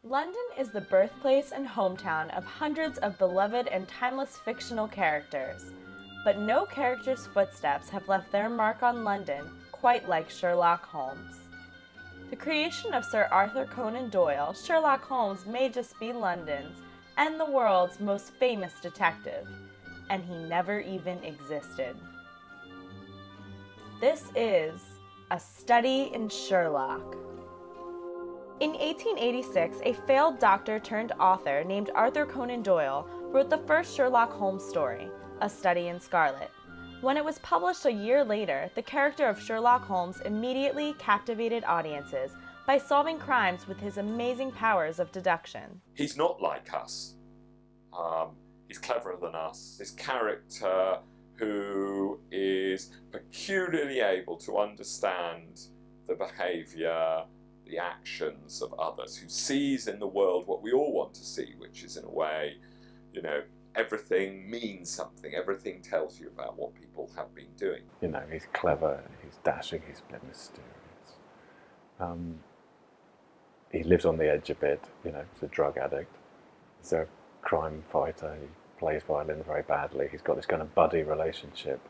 London is the birthplace and hometown of hundreds of beloved and timeless fictional characters. But no character's footsteps have left their mark on London quite like Sherlock Holmes. The creation of Sir Arthur Conan Doyle, Sherlock Holmes may just be London's and the world's most famous detective, and he never even existed. This is A Study in Sherlock. In 1886, a failed doctor turned author named Arthur Conan Doyle wrote the first Sherlock Holmes story, A Study in Scarlet. When it was published a year later, the character of Sherlock Holmes immediately captivated audiences by solving crimes with his amazing powers of deduction. He's not like us. He's cleverer than us. This character who is peculiarly able to understand the behaviour, the actions of others, who sees in the world what we all want to see, which is, in a way, everything means something, everything tells you about what people have been doing. He's clever, he's dashing, he's a bit mysterious. He lives on the edge a bit, he's a drug addict. He's a crime fighter, he plays violin very badly. He's got this kind of buddy relationship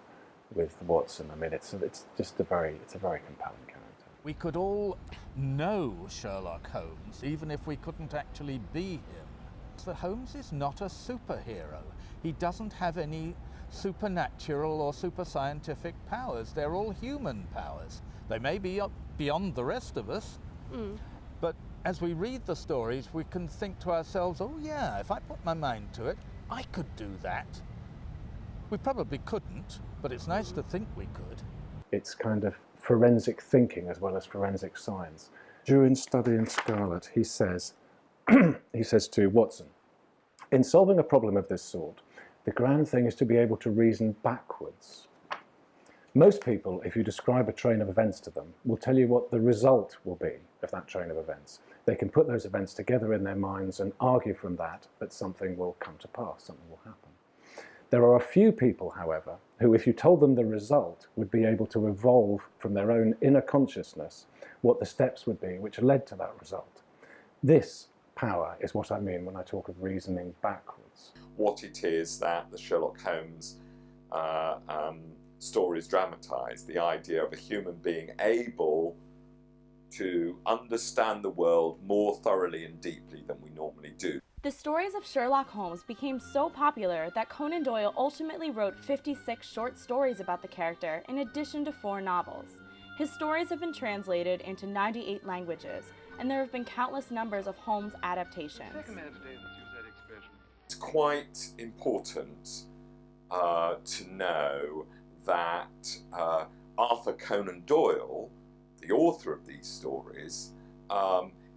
with Watson. I mean, it's just a very compelling character. We could all know Sherlock Holmes, even if we couldn't actually be him. So Holmes is not a superhero. He doesn't have any supernatural or super scientific powers. They're all human powers. They may be beyond the rest of us, but as we read the stories, we can think to ourselves, oh yeah, if I put my mind to it, I could do that. We probably couldn't, but it's nice to think we could. It's kind of forensic thinking as well as forensic science. During Study in Scarlet, he says to Watson, in solving a problem of this sort, the grand thing is to be able to reason backwards. Most people, if you describe a train of events to them, will tell you what the result will be of that train of events. They can put those events together in their minds and argue from that something will come to pass, something will happen. There are a few people, however, who, if you told them the result, would be able to evolve from their own inner consciousness what the steps would be which led to that result. This power is what I mean when I talk of reasoning backwards. What it is that the Sherlock Holmes stories dramatise, the idea of a human being able to understand the world more thoroughly and deeply than we normally do. The stories of Sherlock Holmes became so popular that Conan Doyle ultimately wrote 56 short stories about the character in addition to 4 novels. His stories have been translated into 98 languages, and there have been countless numbers of Holmes adaptations. It's quite important to know that Arthur Conan Doyle, the author of these stories,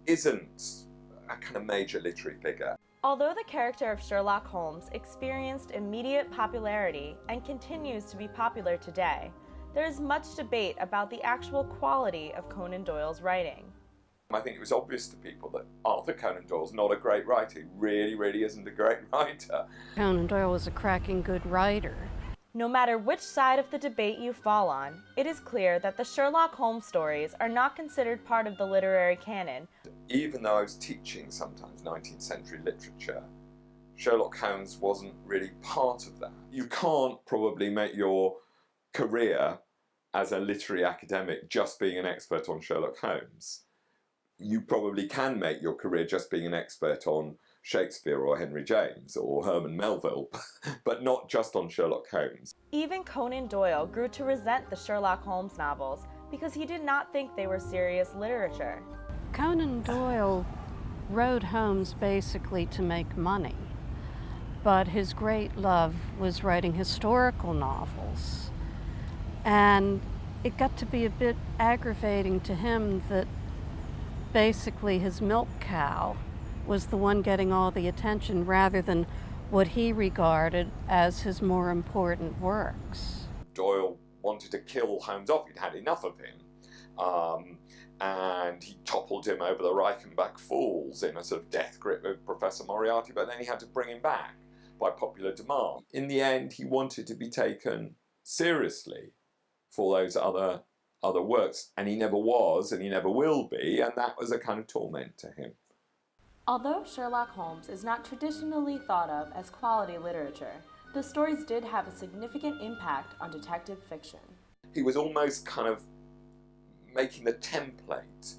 isn't a kind of major literary figure. Although the character of Sherlock Holmes experienced immediate popularity and continues to be popular today, there is much debate about the actual quality of Conan Doyle's writing. I think it was obvious to people that Arthur Conan Doyle's not a great writer. He really isn't a great writer. Conan Doyle was a cracking good writer. No matter which side of the debate you fall on, it is clear that the Sherlock Holmes stories are not considered part of the literary canon. Even though I was teaching sometimes 19th century literature, Sherlock Holmes wasn't really part of that. You can't probably make your career as a literary academic just being an expert on Sherlock Holmes. You probably can make your career just being an expert on Shakespeare or Henry James or Herman Melville, but not just on Sherlock Holmes. Even Conan Doyle grew to resent the Sherlock Holmes novels because he did not think they were serious literature. Conan Doyle wrote Holmes basically to make money, but his great love was writing historical novels. And it got to be a bit aggravating to him that basically his milk cow was the one getting all the attention rather than what he regarded as his more important works. Doyle wanted to kill Holmes off. He'd had enough of him. And he toppled him over the Reichenbach Falls in a sort of death grip with Professor Moriarty, but then he had to bring him back by popular demand. In the end, he wanted to be taken seriously for those other works, and he never was, and he never will be, and that was a kind of torment to him. Although Sherlock Holmes is not traditionally thought of as quality literature, the stories did have a significant impact on detective fiction. He was almost kind of making the template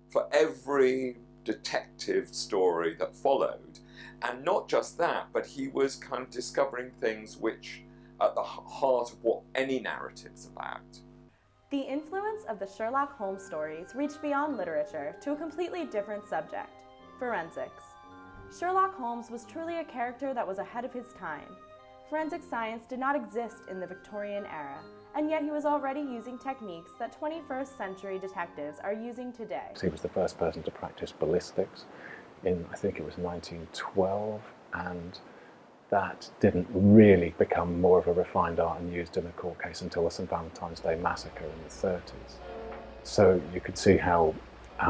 for every detective story that followed. And not just that, but he was kind of discovering things which are at the heart of what any narrative's about. The influence of the Sherlock Holmes stories reached beyond literature to a completely different subject: forensics. Sherlock Holmes was truly a character that was ahead of his time. Forensic science did not exist in the Victorian era, and yet he was already using techniques that 21st century detectives are using today. He was the first person to practice ballistics in, I think it was 1912, and that didn't really become more of a refined art and used in a court case until the St. Valentine's Day massacre in the 30s. So you could see how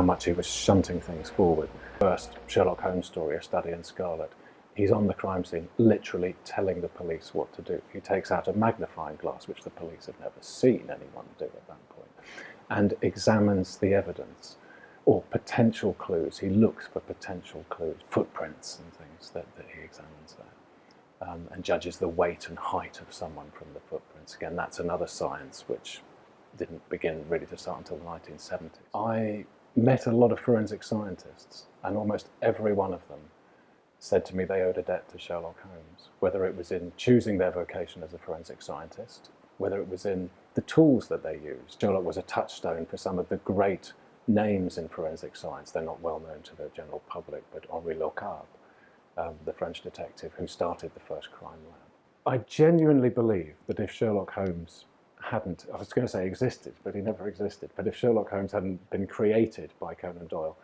much he was shunting things forward. First Sherlock Holmes story, A Study in Scarlet, he's on the crime scene literally telling the police what to do. He takes out a magnifying glass, which the police had never seen anyone do at that point, and examines the evidence or potential clues. He looks for potential clues, footprints and things that he examines there. And judges the weight and height of someone from the footprints. Again, that's another science which didn't begin really to start until the 1970s. I met a lot of forensic scientists, and almost every one of them said to me they owed a debt to Sherlock Holmes, whether it was in choosing their vocation as a forensic scientist, whether it was in the tools that they used. Sherlock was a touchstone for some of the great names in forensic science. They're not well known to the general public, but Henri Locard, the French detective who started the first crime lab. I genuinely believe that if Sherlock Holmes hadn't, I was going to say existed, but he never existed, but if Sherlock Holmes hadn't been created by Conan Doyle,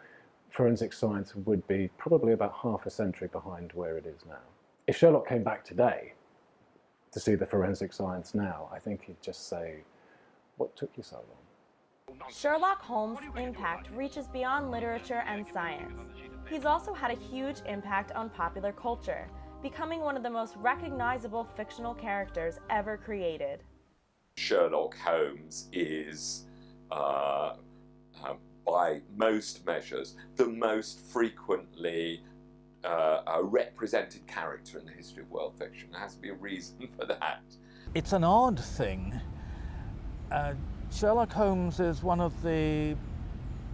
forensic science would be probably about half a century behind where it is now. If Sherlock came back today to see the forensic science now, I think he'd just say, "What took you so long?" Sherlock Holmes' impact reaches beyond literature and science. He's also had a huge impact on popular culture, becoming one of the most recognizable fictional characters ever created. Sherlock Holmes is, by most measures, the most frequently represented character in the history of world fiction. There has to be a reason for that. It's an odd thing. Sherlock Holmes is one of the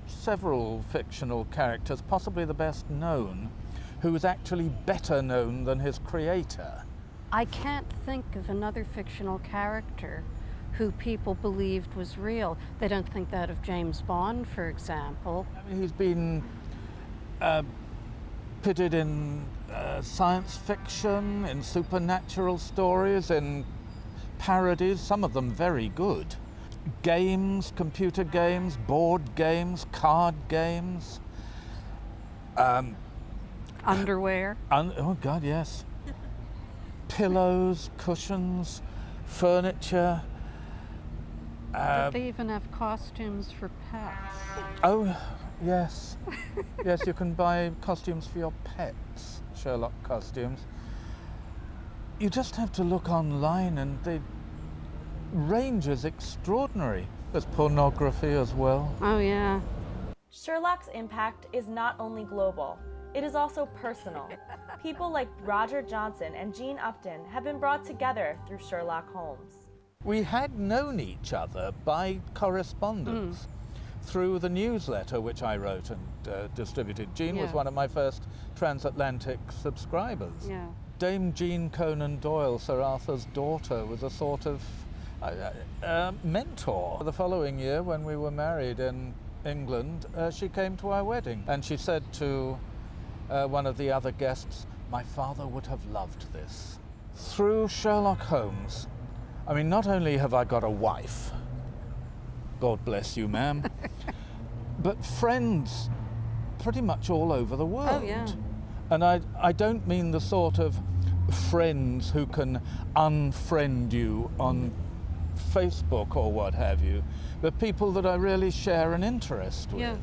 several fictional characters, possibly the best known, who is actually better known than his creator. I can't think of another fictional character who people believed was real. They don't think that of James Bond, for example. I mean, he's been pitted in science fiction, in supernatural stories, in parodies, some of them very good. Games, computer games, board games, card games. Underwear. Oh God, yes. Pillows, cushions, furniture. They even have costumes for pets. Oh, yes. Yes, you can buy costumes for your pets, Sherlock costumes. You just have to look online and the range is extraordinary. There's pornography as well. Oh, yeah. Sherlock's impact is not only global, it is also personal. People like Roger Johnson and Gene Upton have been brought together through Sherlock Holmes. We had known each other by correspondence through the newsletter which I wrote and distributed. Gene was one of my first transatlantic subscribers. Yeah. Dame Jean Conan Doyle, Sir Arthur's daughter, was a sort of mentor. The following year, when we were married in England, she came to our wedding and she said to one of the other guests, "My father would have loved this." Through Sherlock Holmes, I mean, not only have I got a wife, God bless you, ma'am, but friends pretty much all over the world. Oh, yeah. And I don't mean the sort of friends who can unfriend you on Facebook or what have you, but people that I really share an interest with. Yeah.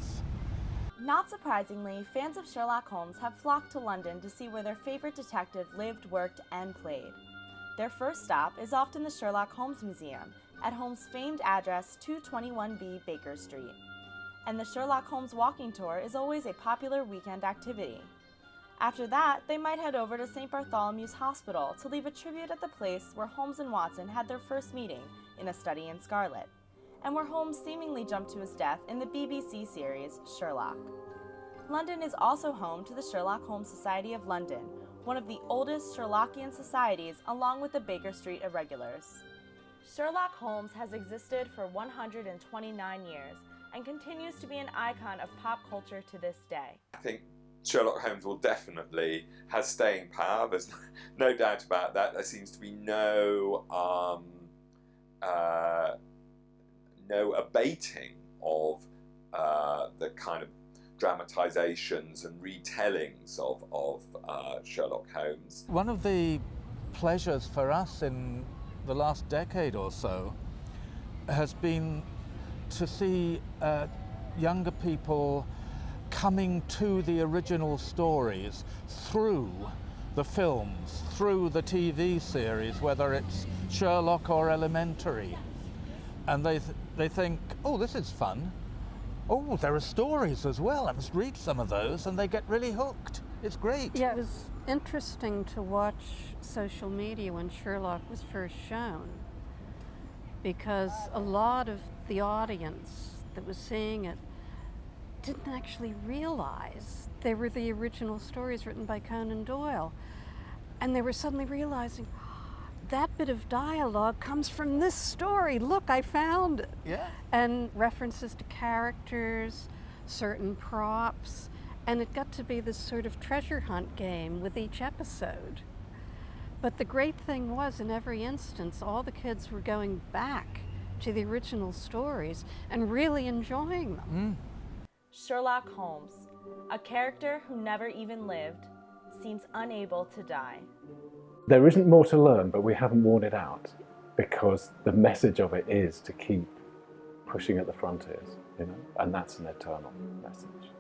Not surprisingly, fans of Sherlock Holmes have flocked to London to see where their favorite detective lived, worked, and played. Their first stop is often the Sherlock Holmes Museum at Holmes' famed address 221B Baker Street. And the Sherlock Holmes walking tour is always a popular weekend activity. After that, they might head over to St. Bartholomew's Hospital to leave a tribute at the place where Holmes and Watson had their first meeting in A Study in Scarlet, and where Holmes seemingly jumped to his death in the BBC series Sherlock. London is also home to the Sherlock Holmes Society of London, one of the oldest Sherlockian societies along with the Baker Street Irregulars. Sherlock Holmes has existed for 129 years and continues to be an icon of pop culture to this day. I think Sherlock Holmes will definitely has staying power. There's no doubt about that. There seems to be no abating of the kind of dramatizations and retellings of Sherlock Holmes. One of the pleasures for us in the last decade or so has been to see younger people coming to the original stories through the films, through the TV series, whether it's Sherlock or Elementary. And they think, oh, this is fun. Oh, there are stories as well. I must read some of those, and they get really hooked. It's great. Yeah, it was interesting to watch social media when Sherlock was first shown, because a lot of the audience that was seeing it didn't actually realize they were the original stories written by Conan Doyle. And they were suddenly realizing, that bit of dialogue comes from this story. Look, I found it. Yeah. And references to characters, certain props, and it got to be this sort of treasure hunt game with each episode. But the great thing was, in every instance, all the kids were going back to the original stories and really enjoying them. Sherlock Holmes, a character who never even lived, seems unable to die. There isn't more to learn, but we haven't worn it out, because the message of it is to keep pushing at the frontiers, and that's an eternal message.